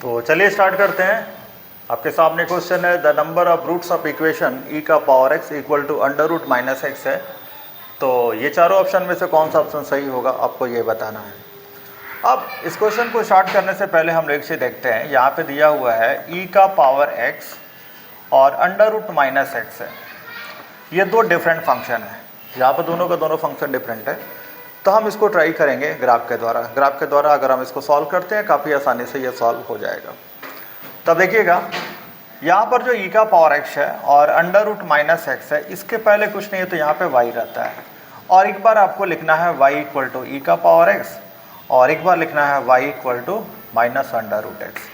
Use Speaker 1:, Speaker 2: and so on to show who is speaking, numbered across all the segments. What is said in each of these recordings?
Speaker 1: तो चलिए स्टार्ट करते हैं। आपके सामने क्वेश्चन है, the number of roots of equation E का power X equal to under root minus X है। तो ये चारों ऑप्शन में से कौन सा ऑप्शन सही होगा आपको ये बताना है। अब इस क्वेश्चन को स्टार्ट करने से पहले हम एक चीज़ देखते हैं। यहाँ पे दिया हुआ है ई का पावर एक्स और अंडर रूट माइनस एक्स है। ये दो डिफरेंट फंक्शन है, यहाँ पे दोनों का दोनों फंक्शन डिफरेंट है। तो हम इसको ट्राई करेंगे ग्राफ के द्वारा। ग्राफ के द्वारा अगर हम इसको सॉल्व करते हैं काफ़ी आसानी से ये सॉल्व हो जाएगा। तब देखिएगा यहाँ पर जो ई का पावर एक्स है और अंडर रूट माइनस एक्स है, इसके पहले कुछ नहीं है तो यहाँ पे वाई रहता है। और एक बार आपको लिखना है वाई इक्वल टू ई का पावर एक्स और एक बार लिखना है y equal to minus under root x.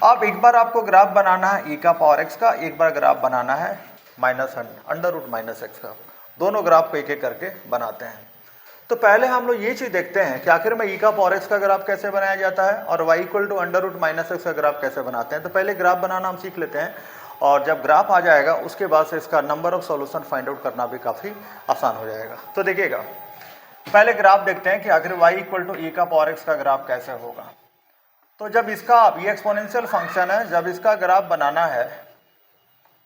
Speaker 1: अब एक बार आपको ग्राफ बनाना है ई का पावर एक्स का, एक बार ग्राफ बनाना है minus under root minus x का। दोनों ग्राफ को एक एक करके बनाते हैं। तो पहले हम लोग ये चीज़ देखते हैं कि आखिर में ई का पावर एक्स का ग्राफ कैसे बनाया जाता है और y equal to under root minus x का ग्राफ कैसे बनाते हैं। तो पहले ग्राफ बनाना हम सीख लेते हैं और जब ग्राफ आ जाएगा उसके बाद से इसका number of solution find out करना भी काफ़ी आसान हो जाएगा। तो देखिएगा पहले ग्राफ देखते हैं कि आखिर वाई इक्वल टू ई का पावर एक्स का ग्राफ कैसे होगा। तो जब इसका ये एक्सपोनेंशियल फंक्शन है, जब इसका ग्राफ बनाना है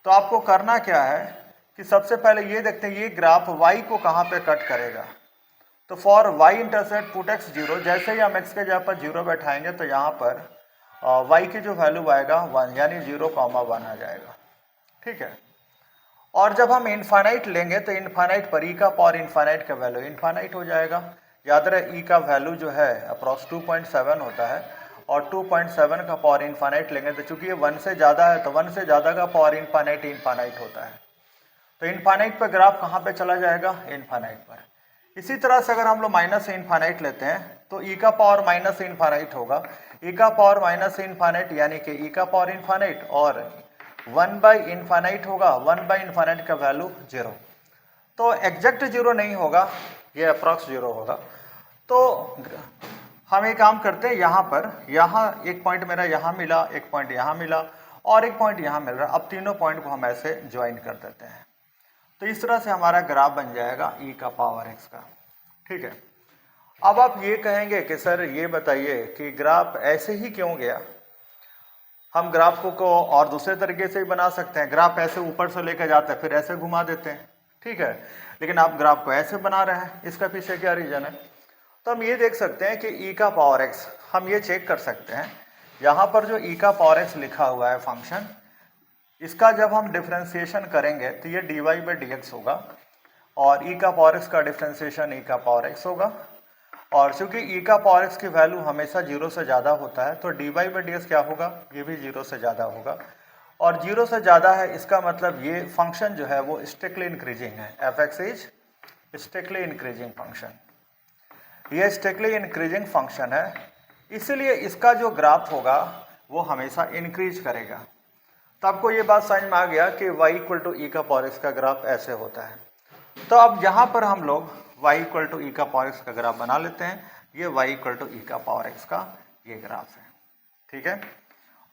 Speaker 1: तो आपको करना क्या है कि सबसे पहले ये देखते हैं ये ग्राफ y को कहाँ पे कट करेगा। तो for y intercept put x 0, जैसे ही हम x के जगह पर 0 बैठाएंगे तो यहाँ पर y की जो वैल्यू आएगा 1 यानी 0,1 आ जाएगा। ठीक है। और जब हम इनफाइनाइट लेंगे तो इनफाइनाइट पर e का पावर इनफाइनाइट का वैल्यू इनफाइनाइट हो जाएगा। याद रहे e का वैल्यू जो है अप्रॉक्स 2.7 होता है और 2.7 का पावर इनफाइनाइट लेंगे तो चूंकि ये 1 से ज़्यादा है तो 1 से ज़्यादा का पावर इनफाइनाइट होता है। तो इनफाइनाइट पर ग्राफ कहाँ पे चला जाएगा, इनफाइनाइट पर। इसी तरह से अगर हम लोग माइनस से इनफाइनाइट लेते हैं तो ई का पावर माइनस से इनफाइनाइट होगा। ई का पावर माइनस से इनफाइनाइट यानी कि ई का पावर इनफाइनाइट और 1 बाई इनफाइनाइट होगा। 1 बाई इनफाइनाइट का वैल्यू 0। तो एग्जैक्ट 0 नहीं होगा, ये अप्रॉक्स 0 होगा। तो हम एक काम करते हैं, यहाँ एक पॉइंट मेरा यहाँ मिला, एक पॉइंट यहाँ मिला और एक पॉइंट यहाँ मिल रहा है। अब तीनों पॉइंट को हम ऐसे ज्वाइन कर देते हैं। तो इस तरह से हमारा ग्राफ बन जाएगा ई का पावर एक्स का। ठीक है। अब आप ये कहेंगे कि सर ये बताइए कि ग्राफ ऐसे ही क्यों गया। हम ग्राफ को और दूसरे तरीके से ही बना सकते हैं। ग्राफ ऐसे ऊपर से लेकर जाते हैं फिर ऐसे घुमा देते हैं। ठीक है। लेकिन आप ग्राफ को ऐसे बना रहे हैं, इसका पीछे क्या रीजन है। तो हम ये देख सकते हैं कि ई का पावर एक्स, हम ये चेक कर सकते हैं यहाँ पर जो ई का पावर एक्स लिखा हुआ है फंक्शन, इसका जब हम डिफ्रेंसिएशन करेंगे तो ये dy बाई dx होगा और ई का पावर एक्स का डिफ्रेंसिएशन ई का पावर एक्स होगा। और चूंकि ई का पावर एक्स की वैल्यू हमेशा 0 से ज़्यादा होता है तो dy बाई dx क्या होगा, ये भी 0 से ज़्यादा होगा। और 0 से ज़्यादा है इसका मतलब ये फंक्शन जो है वो स्ट्रिक्टली इंक्रीजिंग है। F x is strictly increasing function, ये स्ट्रिक्टली इंक्रीजिंग फंक्शन है, इसीलिए इसका जो ग्राफ होगा वो हमेशा इंक्रीज करेगा। तो आपको ये बात समझ में आ गया कि y इक्वल टू ई का पावर एक्स का ग्राफ ऐसे होता है। तो अब यहाँ पर हम लोग y इक्वल टू ई का पावर एक्स का ग्राफ बना लेते हैं। ये y इक्वल टू ई का पावर एक्स का ये ग्राफ है। ठीक है।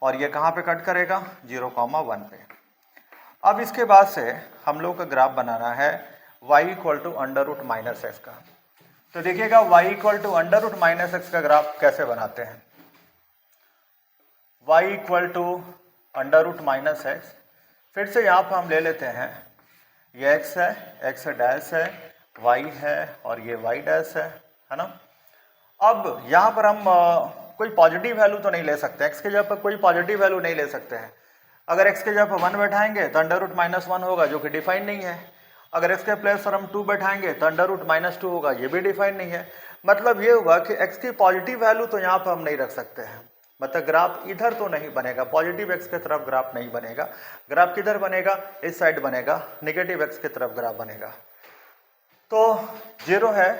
Speaker 1: और ये कहाँ पे कट करेगा, 0,1 पे। अब इसके बाद से हम लोग का ग्राफ बनाना है y equal to under root minus x का। तो देखिएगा y equal to under root minus x का ग्राफ कैसे बनाते हैं। y equal to under root minus x, फिर से यहाँ पर हम ले लेते हैं ये x है, x डैश है, y है और ये y डैश है ना। अब यहाँ पर हम कोई पॉजिटिव वैल्यू तो नहीं ले सकते, x के जगह पर कोई पॉजिटिव वैल्यू नहीं ले सकते हैं। अगर x के जगह पर 1 बैठाएंगे तो अंडर रूट माइनस 1 होगा जो कि डिफाइंड नहीं है। अगर x के प्लेस पर हम 2 बैठाएंगे तो अंडर रूट माइनस 2 होगा, ये भी डिफाइंड नहीं है। मतलब ये हुआ कि x की पॉजिटिव वैल्यू तो यहाँ पर हम नहीं रख सकते हैं। मतलब ग्राफ इधर तो नहीं बनेगा, पॉजिटिव एक्स की तरफ ग्राफ नहीं बनेगा। ग्राफ किधर बनेगा, इस साइड बनेगा, नेगेटिव एक्स की तरफ ग्राफ बनेगा। तो 0 है,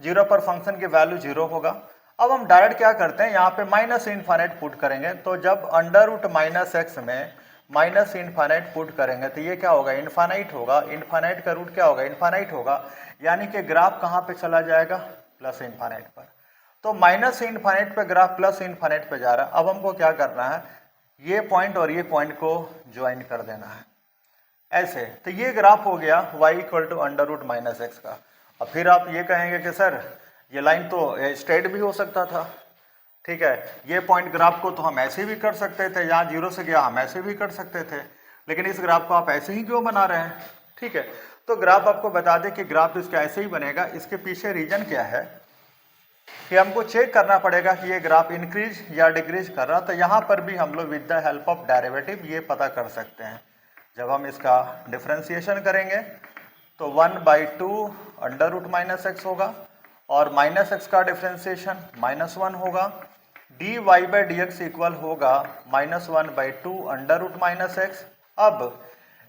Speaker 1: 0 पर फंक्शन की वैल्यू 0 होगा। अब हम डायरेक्ट क्या करते हैं, यहाँ पे माइनस इनफाइनाइट पुट करेंगे। तो जब अंडर रूट माइनस एक्स में माइनस इनफाइनाइट पुट करेंगे तो ये क्या होगा, इनफाइनाइट होगा। इनफाइनाइट का रूट क्या होगा, इनफाइनाइट होगा, यानी कि ग्राफ कहाँ पे चला जाएगा, प्लस इनफाइनाइट पर। तो माइनस इनफाइनाइट पे ग्राफ प्लस इनफाइनाइट पे जा रहा है। अब हमको क्या करना है, ये पॉइंट और ये पॉइंट को ज्वाइन कर देना है ऐसे। तो ये ग्राफ हो गया y equal to under root minus x का। अब फिर आप ये कहेंगे कि सर ये लाइन तो स्ट्रेट भी हो सकता था। ठीक है। ये पॉइंट ग्राफ को तो हम ऐसे भी कर सकते थे, यहाँ 0 से गया हम ऐसे भी कर सकते थे, लेकिन इस ग्राफ को आप ऐसे ही क्यों बना रहे हैं? ठीक है, तो ग्राफ आपको बता दें कि ग्राफ इसका ऐसे ही बनेगा। इसके पीछे रीजन क्या है कि हमको चेक करना पड़ेगा कि ये ग्राफ इंक्रीज या डिक्रीज कर रहा, तो यहाँ पर भी हम लोग with the help of derivative ये पता कर सकते हैं। जब हम इसका डिफ्रेंसिएशन करेंगे तो 1/2 अंडर रूट माइनस एक्स होगा, और माइनस एक्स का डिफ्रेंसिएशन -1 होगा। dy by D x equal होगा -1/2 अंडर रूट माइनस एक्स। अब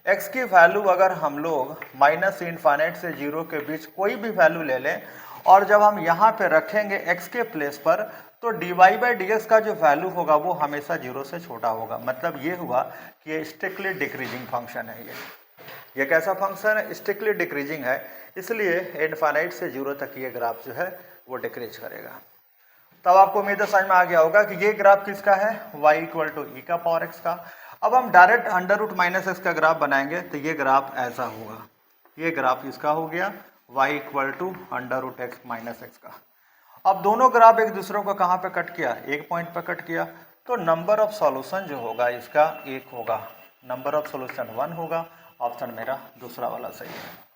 Speaker 1: x की वैल्यू अगर हम लोग -∞ से 0 के बीच कोई भी वैल्यू ले लें, और जब हम यहाँ पे रखेंगे x के प्लेस पर, तो dy बाई डी एक्स का जो वैल्यू होगा वो हमेशा 0 से छोटा होगा। मतलब ये हुआ कि ये स्ट्रिक्टली डिक्रीजिंग फंक्शन है। ये कैसा फंक्शन है? स्ट्रिक्टली डिक्रीजिंग है, इसलिए इनफाइनाइट से 0 तक ये ग्राफ जो है वो डिक्रीज करेगा। तब आपको उम्मीद समझ में आ गया होगा कि ये ग्राफ किसका है, y इक्वल टू ई का पावर x का। अब हम direct under root minus x का ग्राफ बनाएंगे, तो ये ग्राफ ऐसा होगा। ये ग्राफ इसका हो गया y equal to under root x minus x का। अब दोनों ग्राफ एक दूसरे को कहाँ पे कट किया? एक पॉइंट पे कट किया, तो नंबर ऑफ सॉल्यूशन जो होगा इसका 1 होगा, नंबर ऑफ सॉल्यूशन 1 होगा। ऑप्शन मेरा दूसरा वाला सही है।